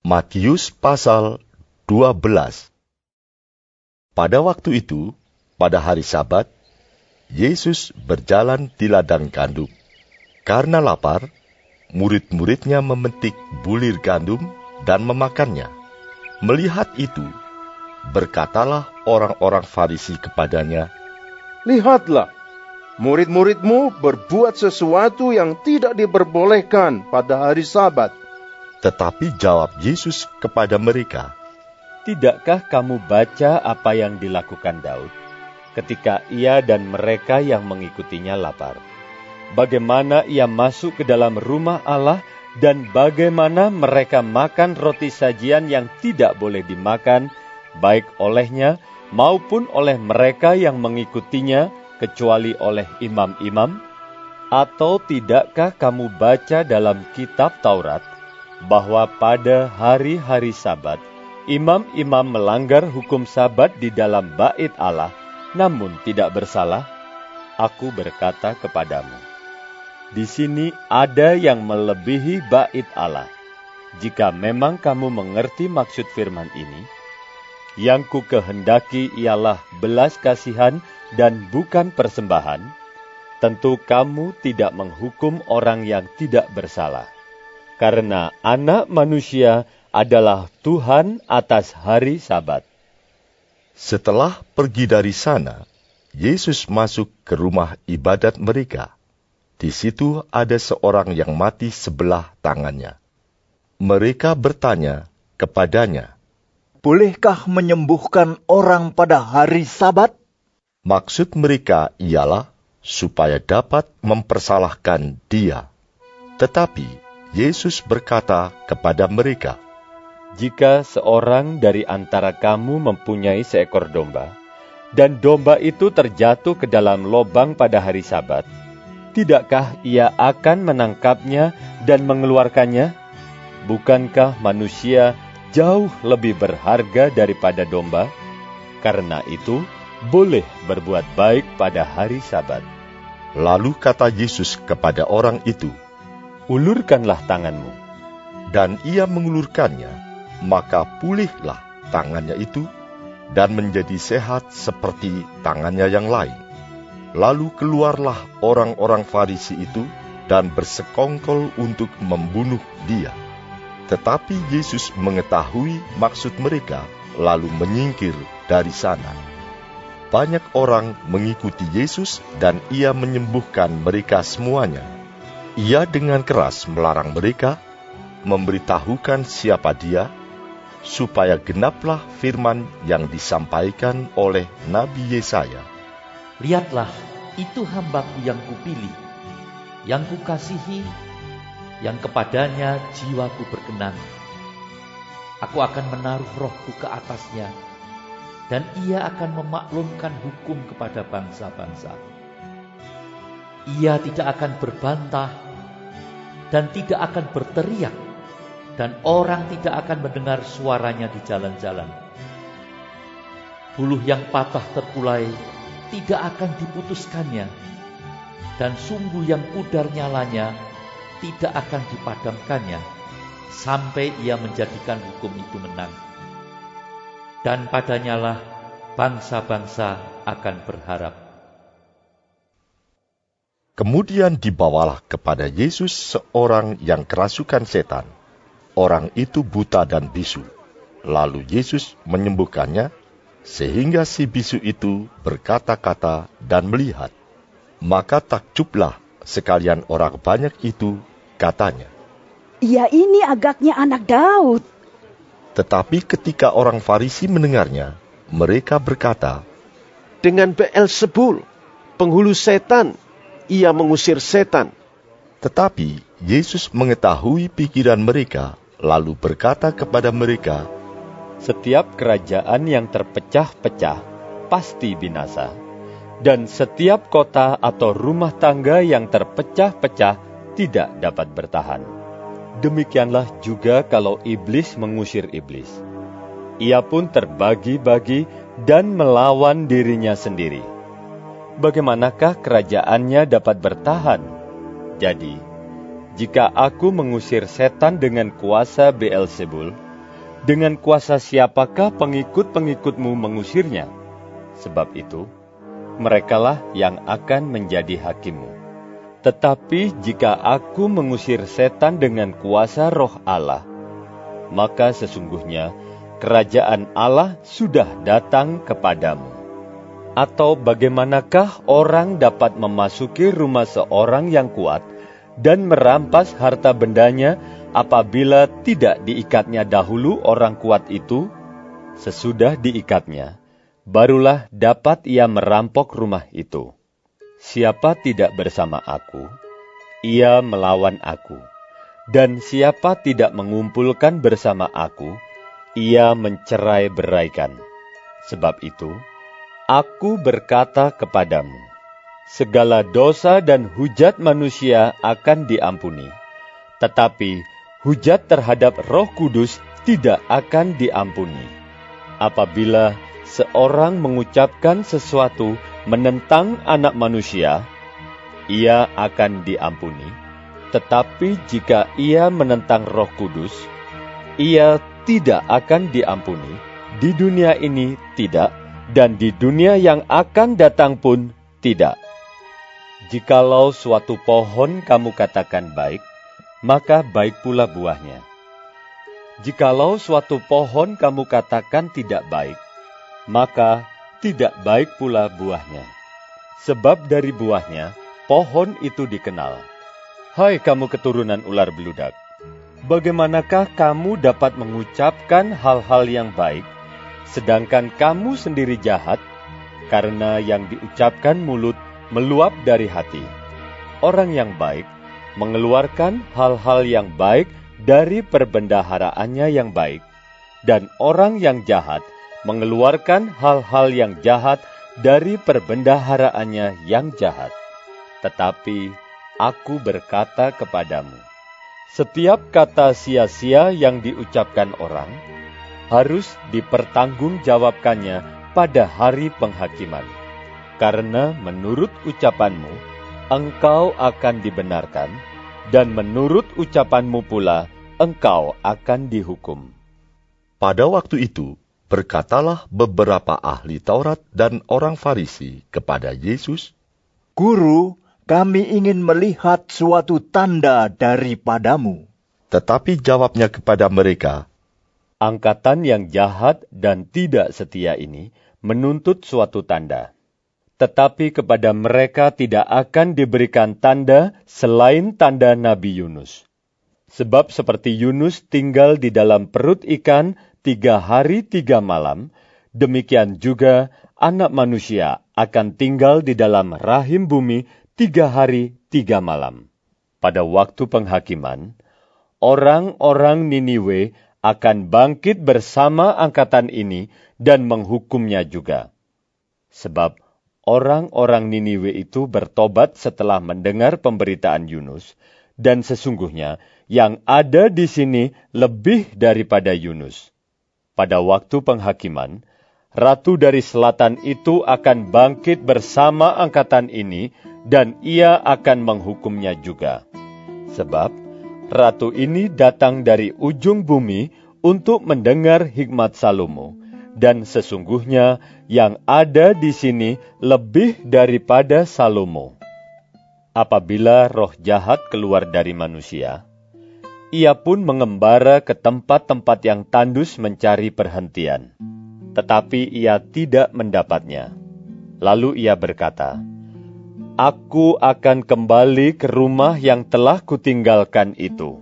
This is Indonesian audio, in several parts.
Matius pasal 12. Pada waktu itu, pada hari Sabat, Yesus berjalan di ladang gandum. Karena lapar, murid-muridnya memetik bulir gandum dan memakannya. Melihat itu, berkatalah orang-orang Farisi kepadanya, "Lihatlah, murid-muridmu berbuat sesuatu yang tidak diperbolehkan pada hari Sabat." Tetapi jawab Yesus kepada mereka, "Tidakkah kamu baca apa yang dilakukan Daud ketika ia dan mereka yang mengikutinya lapar? Bagaimana ia masuk ke dalam rumah Allah dan bagaimana mereka makan roti sajian yang tidak boleh dimakan, baik olehnya maupun oleh mereka yang mengikutinya, kecuali oleh imam-imam? Atau tidakkah kamu baca dalam kitab Taurat bahwa pada hari-hari Sabat, imam-imam melanggar hukum Sabat di dalam bait Allah, namun tidak bersalah? Aku berkata kepadamu, di sini ada yang melebihi bait Allah. Jika memang kamu mengerti maksud firman ini, yang ku kehendaki ialah belas kasihan dan bukan persembahan, tentu kamu tidak menghukum orang yang tidak bersalah. Karena Anak Manusia adalah Tuhan atas hari Sabat." Setelah pergi dari sana, Yesus masuk ke rumah ibadat mereka. Di situ ada seorang yang mati sebelah tangannya. Mereka bertanya kepadanya, "Bolehkah menyembuhkan orang pada hari Sabat?" Maksud mereka ialah supaya dapat mempersalahkan dia. Tetapi Yesus berkata kepada mereka, "Jika seorang dari antara kamu mempunyai seekor domba, dan domba itu terjatuh ke dalam lobang pada hari Sabat, tidakkah ia akan menangkapnya dan mengeluarkannya? Bukankah manusia jauh lebih berharga daripada domba? Karena itu, boleh berbuat baik pada hari Sabat." Lalu kata Yesus kepada orang itu, "Ulurkanlah tanganmu." dan ia mengulurkannya, maka pulihlah tangannya itu dan menjadi sehat seperti tangannya yang lain. Lalu keluarlah orang-orang Farisi itu dan bersekongkol untuk membunuh dia. Tetapi Yesus mengetahui maksud mereka, lalu menyingkir dari sana. Banyak orang mengikuti Yesus dan ia menyembuhkan mereka semuanya. Ia dengan keras melarang mereka memberitahukan siapa dia, supaya genaplah firman yang disampaikan oleh Nabi Yesaya. "Lihatlah, itu hamba-Ku yang Kupilih, yang Kukasihi, yang kepadanya jiwaku berkenan. Aku akan menaruh roh-Ku ke atasnya, dan ia akan memaklumkan hukum kepada bangsa-bangsa. Ia tidak akan berbantah dan tidak akan berteriak, dan orang tidak akan mendengar suaranya di jalan-jalan. Buluh yang patah terkulai tidak akan diputuskannya, dan sumbu yang pudar nyalanya tidak akan dipadamkannya, sampai ia menjadikan hukum itu menang. Dan padanyalah bangsa-bangsa akan berharap." Kemudian dibawalah kepada Yesus seorang yang kerasukan setan. Orang itu buta dan bisu. Lalu Yesus menyembuhkannya, sehingga si bisu itu berkata-kata dan melihat. Maka takjublah sekalian orang banyak itu, katanya, "Ia ini agaknya anak Daud." Tetapi ketika orang Farisi mendengarnya, mereka berkata, "Dengan Beelzebul, penghulu setan, ia mengusir setan." Tetapi Yesus mengetahui pikiran mereka, lalu berkata kepada mereka, Setiap kerajaan yang terpecah-pecah pasti binasa, dan setiap kota atau rumah tangga yang terpecah-pecah tidak dapat bertahan. Demikianlah juga kalau iblis mengusir iblis. Ia pun terbagi-bagi dan melawan dirinya sendiri. Bagaimanakah kerajaannya dapat bertahan? Jadi, jika aku mengusir setan dengan kuasa Beelzebul, dengan kuasa siapakah pengikut-pengikutmu mengusirnya? Sebab itu, merekalah yang akan menjadi hakimmu. Tetapi jika aku mengusir setan dengan kuasa Roh Allah, maka sesungguhnya kerajaan Allah sudah datang kepadamu. Atau bagaimanakah orang dapat memasuki rumah seorang yang kuat dan merampas harta bendanya apabila tidak diikatnya dahulu orang kuat itu? Sesudah diikatnya, barulah dapat ia merampok rumah itu. Siapa tidak bersama aku, ia melawan aku. Dan siapa tidak mengumpulkan bersama aku, ia mencerai-beraikan. Sebab itu, aku berkata kepadamu, segala dosa dan hujat manusia akan diampuni, tetapi hujat terhadap Roh Kudus tidak akan diampuni. Apabila seorang mengucapkan sesuatu menentang Anak Manusia, ia akan diampuni. Tetapi jika ia menentang Roh Kudus, ia tidak akan diampuni. Di dunia ini tidak, dan di dunia yang akan datang pun tidak. Jikalau suatu pohon kamu katakan baik, maka baik pula buahnya. Jikalau suatu pohon kamu katakan tidak baik, maka tidak baik pula buahnya. Sebab dari buahnya, pohon itu dikenal. Hai kamu keturunan ular beludak, bagaimanakah kamu dapat mengucapkan hal-hal yang baik, sedangkan kamu sendiri jahat? Karena yang diucapkan mulut meluap dari hati. Orang yang baik mengeluarkan hal-hal yang baik dari perbendaharaannya yang baik, dan orang yang jahat mengeluarkan hal-hal yang jahat dari perbendaharaannya yang jahat. Tetapi aku berkata kepadamu, setiap kata sia-sia yang diucapkan orang harus dipertanggungjawabkannya pada hari penghakiman. Karena menurut ucapanmu, engkau akan dibenarkan, dan menurut ucapanmu pula, engkau akan dihukum. Pada waktu itu, berkatalah beberapa ahli Taurat dan orang Farisi kepada Yesus, Guru, kami ingin melihat suatu tanda daripadamu. Tetapi jawabnya kepada mereka, Angkatan yang jahat dan tidak setia ini menuntut suatu tanda. Tetapi kepada mereka tidak akan diberikan tanda selain tanda Nabi Yunus. Sebab seperti Yunus tinggal di dalam perut ikan 3 hari 3 malam, demikian juga Anak Manusia akan tinggal di dalam rahim bumi 3 hari 3 malam. Pada waktu penghakiman, orang-orang Niniwe akan bangkit bersama angkatan ini dan menghukumnya juga. Sebab orang-orang Niniwe itu bertobat setelah mendengar pemberitaan Yunus, dan sesungguhnya yang ada di sini lebih daripada Yunus. Pada waktu penghakiman, Ratu dari Selatan itu akan bangkit bersama angkatan ini, dan ia akan menghukumnya juga. Sebab Ratu ini datang dari ujung bumi untuk mendengar hikmat Salomo, dan sesungguhnya yang ada di sini lebih daripada Salomo. Apabila roh jahat keluar dari manusia, ia pun mengembara ke tempat-tempat yang tandus mencari perhentian, tetapi ia tidak mendapatnya. Lalu ia berkata, Aku akan kembali ke rumah yang telah kutinggalkan itu.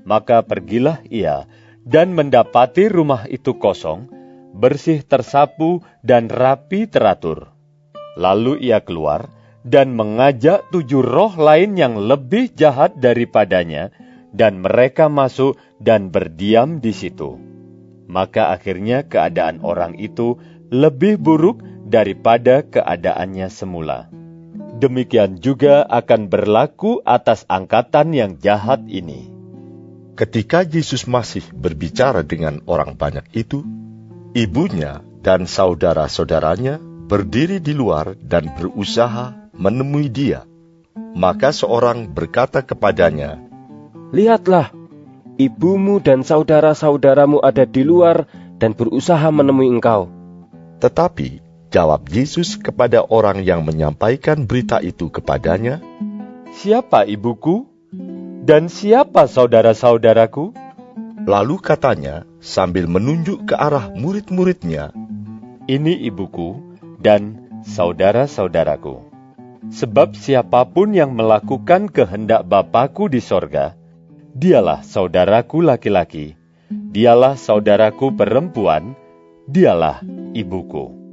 Maka pergilah ia dan mendapati rumah itu kosong, bersih tersapu dan rapi teratur. Lalu ia keluar dan mengajak 7 roh lain yang lebih jahat daripadanya, dan mereka masuk dan berdiam di situ. Maka akhirnya keadaan orang itu lebih buruk daripada keadaannya semula. Demikian juga akan berlaku atas angkatan yang jahat ini. Ketika Yesus masih berbicara dengan orang banyak itu, ibunya dan saudara-saudaranya berdiri di luar dan berusaha menemui dia. Maka seorang berkata kepadanya, Lihatlah, ibumu dan saudara-saudaramu ada di luar dan berusaha menemui engkau." Tetapi jawab Yesus kepada orang yang menyampaikan berita itu kepadanya, "Siapa ibuku? Dan siapa saudara-saudaraku?" Lalu katanya sambil menunjuk ke arah murid-muridnya, "Ini ibuku dan saudara-saudaraku. Sebab siapapun yang melakukan kehendak Bapa-Ku di sorga, dialah saudaraku laki-laki, dialah saudaraku perempuan, dialah ibuku."